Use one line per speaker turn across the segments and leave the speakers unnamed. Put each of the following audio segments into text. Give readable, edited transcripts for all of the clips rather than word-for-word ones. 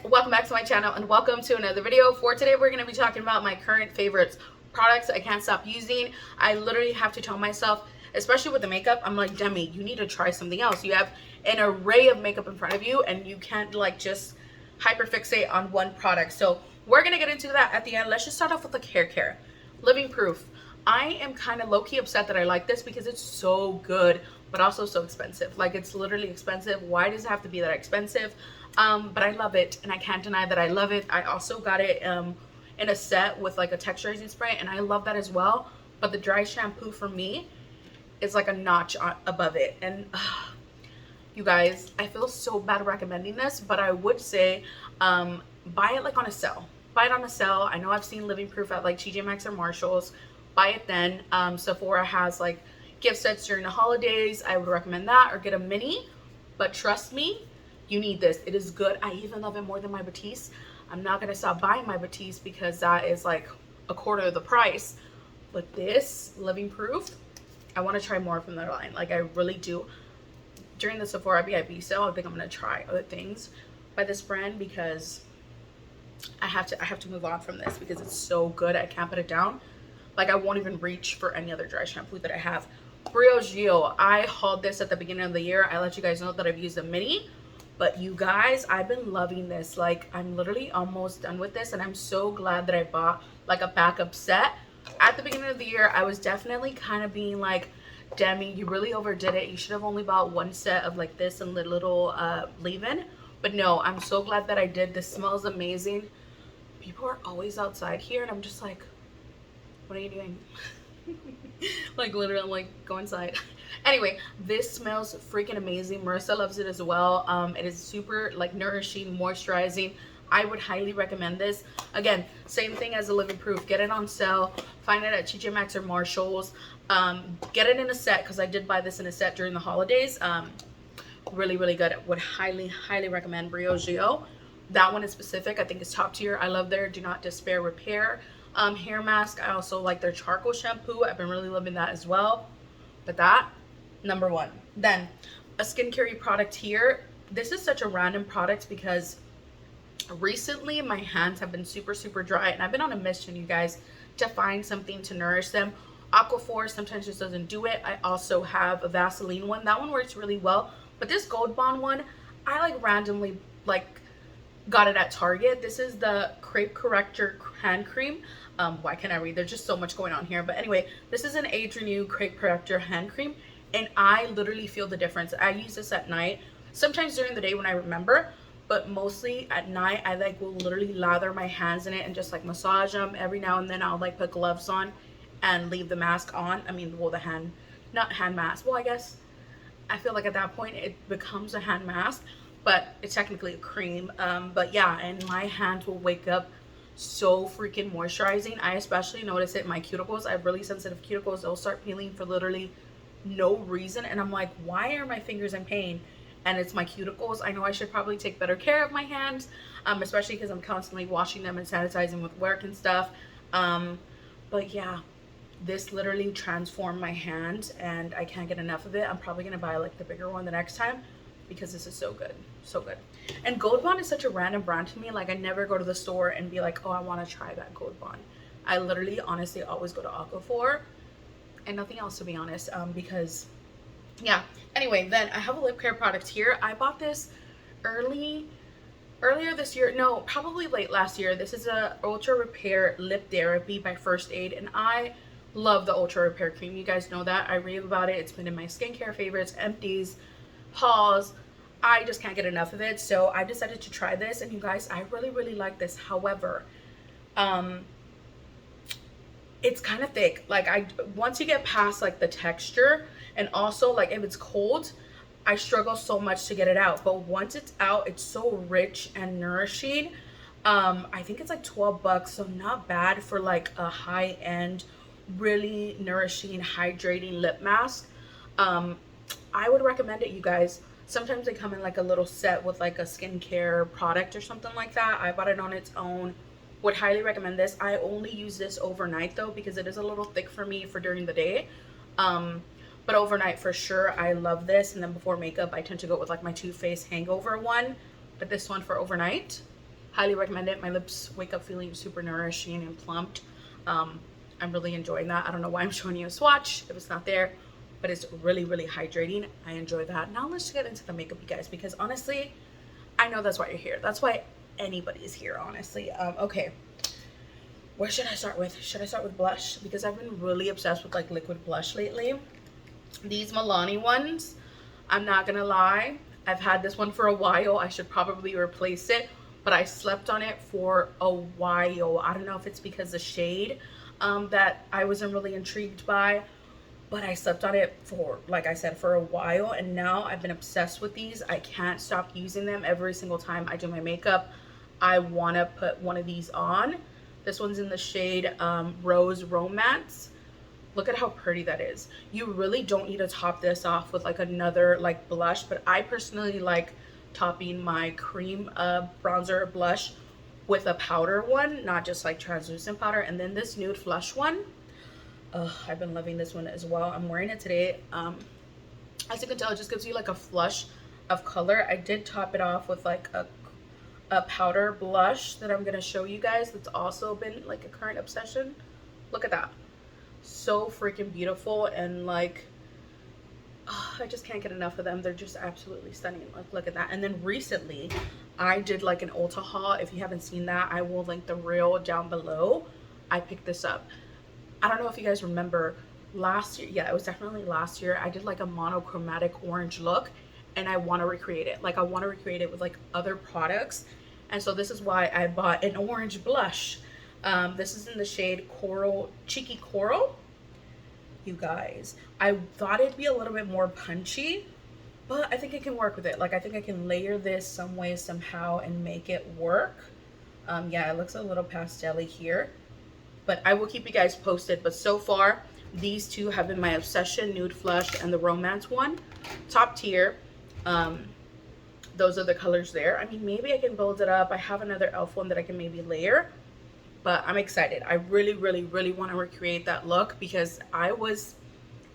Welcome back to my channel and welcome to another video. For today we're going to be talking about my current favorites, products I can't stop using. I literally have to tell myself, especially with the makeup, I'm like, Demi, you need to try something else. You have an array of makeup in front of you and you can't like just hyperfixate on one product. So we're going to get into that at the end. Let's just start off with like hair care. Living Proof. I am kind of low-key upset that I like this because it's so good but also so expensive. Like, it's literally expensive. Why does it have to be that expensive? But I love it and I can't deny that I love it. I also got it in a set with like a texturizing spray and I love that as well. But the dry shampoo for me is like a notch above it. And you guys, I feel so bad recommending this, but I would say buy it like on a sale. Buy it on a sale. I know I've seen Living Proof at like TJ Maxx or Marshall's. Buy it then. Sephora has like gift sets during the holidays. I would recommend that, or get a mini. But trust me, you need this. It is good. I even love it more than my Batiste. I'm not gonna stop buying my Batiste because that is like a quarter of the price. But this Living Proof, I want to try more from their line. Like, I really do. During the Sephora VIP sale, I think I'm gonna try other things by this brand because I have to move on from this because it's so good. I can't put it down. Like, I won't even reach for any other dry shampoo that I have. Briogeo, I hauled this at the beginning of the year. I let you guys know that I've used a mini, but you guys, I've been loving this. Like, I'm literally almost done with this and I'm so glad that I bought like a backup set. At the beginning of the year, I was definitely kind of being like, Demi, you really overdid it. You should have only bought one set of like this and the little leave-in. But no, I'm so glad that I did. This smells amazing. People are always outside here and I'm just like, what are you doing? Like, literally, I'm like, go inside. Anyway, this smells freaking amazing. Marissa loves it as well. It is super like nourishing, moisturizing. I would highly recommend this. Again, same thing as the Living Proof. Get it on sale. Find it at TJ Maxx or Marshall's. Get it in a set because I did buy this in a set during the holidays. Really, really good. Would highly, highly recommend Briogeo. That one is specific. I think it's top tier. I love their Do Not Despair Repair hair mask. I also like their charcoal shampoo. I've been really loving that as well. But that, number one. Then a skincare product here. This is such a random product because recently my hands have been super dry and I've been on a mission, you guys, to find something to nourish them. Aquaphor sometimes just doesn't do it. I also have a Vaseline one. That one works really well. But this Gold Bond one, I like randomly like got it at Target. This is the Crepe Corrector hand cream. Why can't I read? There's just so much going on here. But anyway, this is an Age Renew Crepe Corrector hand cream and I literally feel the difference. I use this at night, sometimes during the day when I remember, but mostly at night. I like will literally lather my hands in it and just like massage them. Every now and then I'll like put gloves on and leave the mask on. I mean, well, the not hand mask. Well, I guess I feel like at that point it becomes a hand mask, but it's technically a cream. But yeah, and my hands will wake up so freaking moisturizing. I especially notice it in my cuticles. I have really sensitive cuticles. They'll start peeling for literally no reason and I'm like, why are my fingers in pain? And it's my cuticles. I know I should probably take better care of my hands, especially because I'm constantly washing them and sanitizing with work and stuff. But yeah, this literally transformed my hands and I can't get enough of it. I'm probably gonna buy like the bigger one the next time because this is so good, so good. And Gold Bond is such a random brand to me. Like, I never go to the store and be like, oh, I want to try that Gold Bond. I literally honestly always go to Aquaphor and nothing else, to be honest, because yeah. Anyway, then I have a lip care product here. I bought this earlier this year. No, probably late last year. This is a Ultra Repair Lip Therapy by First Aid and I love the Ultra Repair cream. You guys know that. I rave about it. It's been in my skincare favorites, empties, hauls. I just can't get enough of it. So I decided to try this and you guys, I really like this. However, it's kind of thick. Like, once you get past like the texture, and also like if it's cold, I struggle so much to get it out. But once it's out, it's so rich and nourishing. I think it's like 12 bucks, so not bad for like a high-end, really nourishing, hydrating lip mask. I would recommend it, you guys. Sometimes they come in like a little set with like a skincare product or something like that. I bought it on its own. Would highly recommend this. I only use this overnight though because it is a little thick for me for during the day. But overnight for sure, I love this. And then before makeup, I tend to go with like my Too Faced Hangover one. But this one for overnight, Highly recommend it. My lips wake up feeling super nourishing and plumped. I'm really enjoying that. I don't know why I'm showing you a swatch if it's not there, but it's really, really hydrating. I enjoy that. Now let's get into the makeup, you guys, because honestly, I know that's why you're here. That's why anybody's here, honestly. Okay, where should I start with? Should I start with blush? Because I've been really obsessed with like liquid blush lately. These Milani ones, I'm not gonna lie, I've had this one for a while. I should probably replace it, but I slept on it for a while. I don't know if it's because the shade that I wasn't really intrigued by, but I slept on it for, like I said, for a while, and now I've been obsessed with these. I can't stop using them. Every single time I do my makeup, I want to put one of these on. This one's in the shade Rose Romance. Look at how pretty that is. You really don't need to top this off with like another like blush, but I personally like topping my cream bronzer blush with a powder one, not just like translucent powder. And then this Nude Flush one, I've been loving this one as well. I'm wearing it today. As you can tell, it just gives you like a flush of color. I did top it off with like a powder blush that I'm gonna show you guys, that's also been like a current obsession. Look at that. So freaking beautiful, and like I just can't get enough of them. They're just absolutely stunning. Like, look at that. And then recently I did like an Ulta haul. If you haven't seen that, I will link the reel down below. I picked this up. I don't know if you guys remember last year. Yeah, it was definitely last year. I did like a monochromatic orange look, and I want to recreate it. Like, I want to recreate it with like other products. And so this is why I bought an orange blush. This is in the shade Coral, Cheeky Coral. You guys, I thought it'd be a little bit more punchy, but I think I can work with it. Like, I think I can layer this some way, somehow, and make it work. Yeah, it looks a little pastel-y here, but I will keep you guys posted. But so far, these two have been my obsession, Nude Flush and the Romance one. Top tier. Those are the colors there. I mean, maybe I can build it up. I have another e.l.f. one that I can maybe layer, but I'm excited. I really, really, really want to recreate that look because I was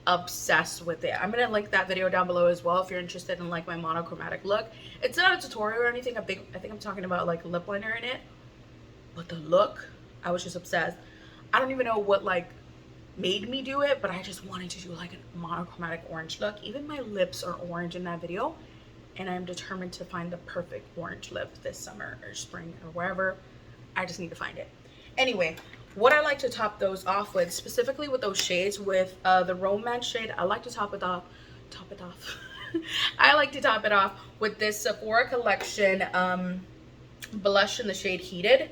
obsessed with it. I'm gonna link that video down below as well if you're interested in like my monochromatic look. It's not a tutorial or anything. I think I'm talking about like lip liner in it, but the look, I was just obsessed. I don't even know what like made me do it, but I just wanted to do like a monochromatic orange look. Even my lips are orange in that video, and I'm determined to find the perfect orange lip this summer or spring or wherever. I just need to find it. Anyway, what I like to top those off with, specifically with those shades, with the Romance shade, I like to top it off. I like to top it off with this Sephora collection blush in the shade Heated.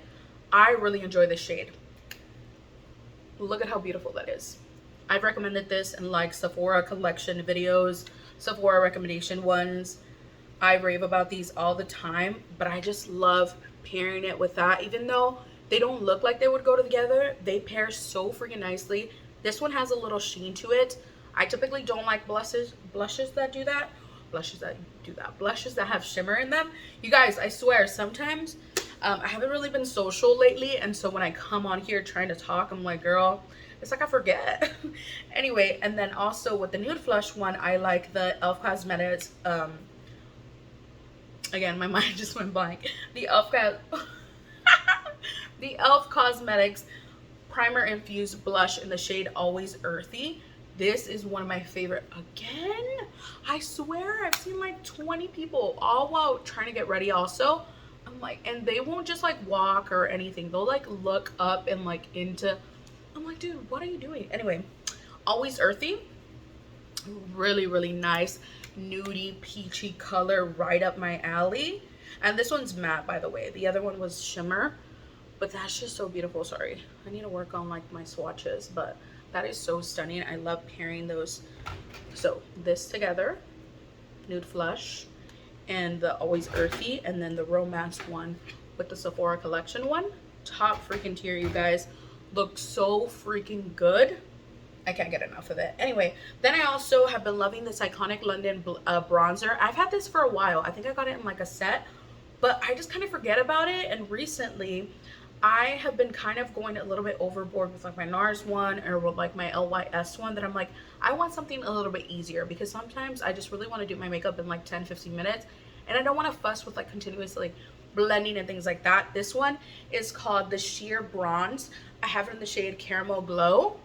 I really enjoy this shade. Look at how beautiful that is. I've recommended this in like Sephora collection videos, Sephora recommendation ones. I rave about these all the time, but I just love pairing it with that. Even though they don't look like they would go together, they pair so freaking nicely. This one has a little sheen to it. I typically don't like blushes that do that. Blushes that have shimmer in them. You guys, I swear, sometimes I haven't really been social lately, and so when I come on here trying to talk, I'm like, girl, it's like I forget. Anyway, and then also with the Nude Flush one, I like the e.l.f. Cosmetics, again, my mind just went blank. The e.l.f. Cosmetics Primer Infused Blush in the shade Always Earthy. This is one of my favorite. Again, I swear I've seen like 20 people all while trying to get ready also. I'm like, and they won't just like walk or anything. They'll like look up and like into, I'm like, dude, what are you doing? Anyway, Always Earthy. Really, really nice nudie peachy color, right up my alley. And this one's matte, by the way. The other one was shimmer, but that's just so beautiful. Sorry, I need to work on like my swatches, but that is so stunning. I love pairing those. So this together, Nude Flush and the Always Earthy, and then the Romance one with the Sephora collection one. Top freaking tier, you guys. Look so freaking good. I can't get enough of it. Anyway, then I also have been loving this Iconic London bronzer. I've had this for a while. I think I got it in like a set, but I just kind of forget about it. And recently, I have been kind of going a little bit overboard with like my NARS one or with like my LYS one, that I'm like, I want something a little bit easier, because sometimes I just really want to do my makeup in like 10-15 minutes, and I don't want to fuss with like continuously like blending and things like that. This one is called the Sheer Bronze. I have it in the shade Caramel Glow.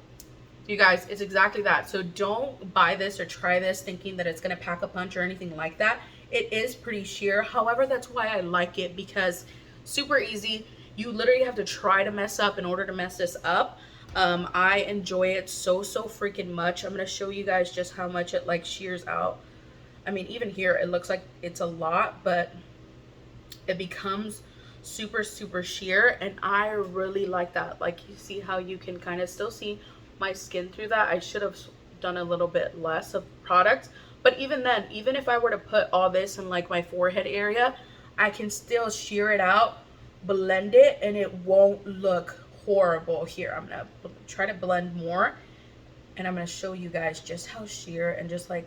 You guys, it's exactly that. So don't buy this or try this thinking that it's going to pack a punch or anything like that. It is pretty sheer. However, that's why I like it, because super easy. You literally have to try to mess up in order to mess this up. I enjoy it so freaking much. I'm going to show you guys just how much it like shears out. I mean, even here it looks like it's a lot, but it becomes super sheer, and I really like that. Like, you see how you can kind of still see my skin through that. I should have done a little bit less of product, but even then, even if I were to put all this in like my forehead area, I can still sheer it out, blend it, and it won't look horrible. Here, I'm gonna try to blend more, and I'm gonna show you guys just how sheer and just like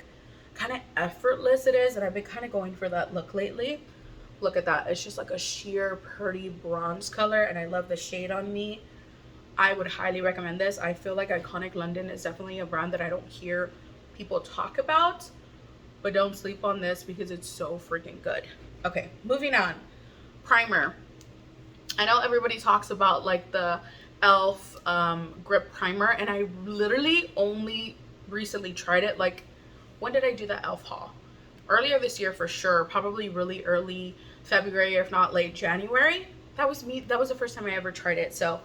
kind of effortless it is. And I've been kind of going for that look lately. Look at that. It's just like a sheer pretty bronze color, and I love the shade on me. I would highly recommend this. I feel like Iconic London is definitely a brand that I don't hear people talk about, but don't sleep on this because it's so freaking good. Okay, moving on. Primer. I know everybody talks about like the e.l.f. grip primer, and I literally only recently tried it. Like, when did I do the e.l.f. haul? Earlier this year for sure, probably really early February, if not late January. That was me. That was the first time I ever tried it. So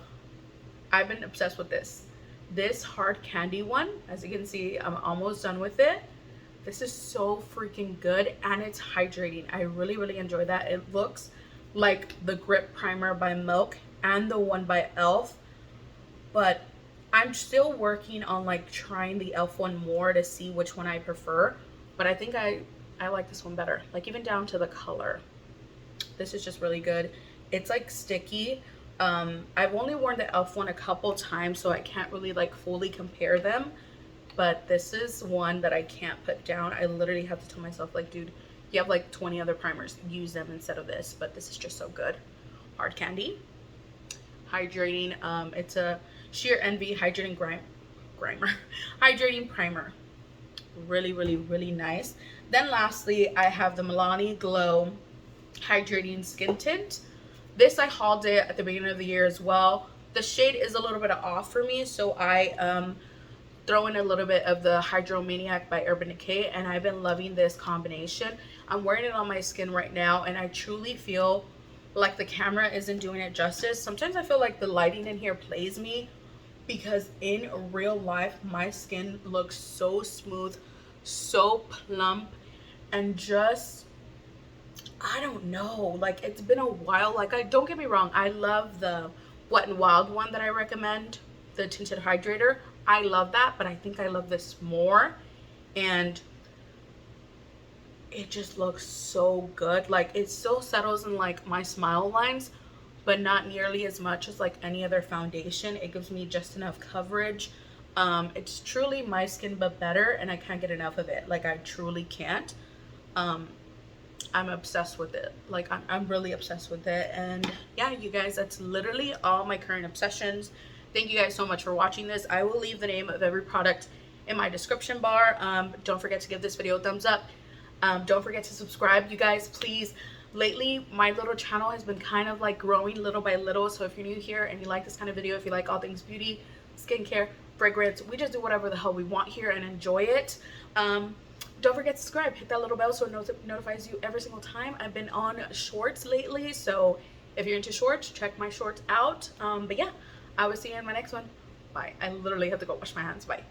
I've been obsessed with this hard candy one. As you can see, I'm almost done with it. This is so freaking good, and it's hydrating. I really enjoy that. It looks like the grip primer by Milk and the one by e.l.f., but I'm still working on like trying the e.l.f. one more to see which one I prefer. But I think I like this one better, like even down to the color. This is just really good. It's like sticky. I've only worn the e.l.f. one a couple times, so I can't really like fully compare them, but this is one that I can't put down. I literally have to tell myself, like, dude, you have like 20 other primers, use them instead of this. But this is just so good. Hard candy, hydrating. It's a Sheer Envy hydrating hydrating primer. Really nice. Then lastly, I have the Milani Glow hydrating skin tint. This, I hauled it at the beginning of the year as well. The shade is a little bit off for me, so I throw in a little bit of the Hydromaniac by Urban Decay, and I've been loving this combination. I'm wearing it on my skin right now, and I truly feel like the camera isn't doing it justice. Sometimes I feel like the lighting in here plays me, because in real life my skin looks so smooth, so plump, and just, I don't know, like, it's been a while. Like, don't get me wrong, I love the Wet n Wild one that I recommend, the tinted hydrator. I love that, but I think I love this more, and it just looks so good. Like, it still settles in like my smile lines, but not nearly as much as like any other foundation. It gives me just enough coverage. It's truly my skin but better, and I can't get enough of it. Like, I truly can't. I'm obsessed with it. Like, I'm really obsessed with it. And yeah, you guys, that's literally all my current obsessions. Thank you guys so much for watching this. I will leave the name of every product in my description bar. Don't forget to give this video a thumbs up. Don't forget to subscribe, you guys, please. Lately, my little channel has been kind of like growing little by little. So if you're new here and you like this kind of video, if you like all things beauty, skincare, fragrance, we just do whatever the hell we want here and enjoy it. Don't forget to subscribe, hit that little bell so it notifies you every single time. I've been on shorts lately, so if you're into shorts, check my shorts out. But yeah, I will see you in my next one. Bye. I literally have to go wash my hands. Bye.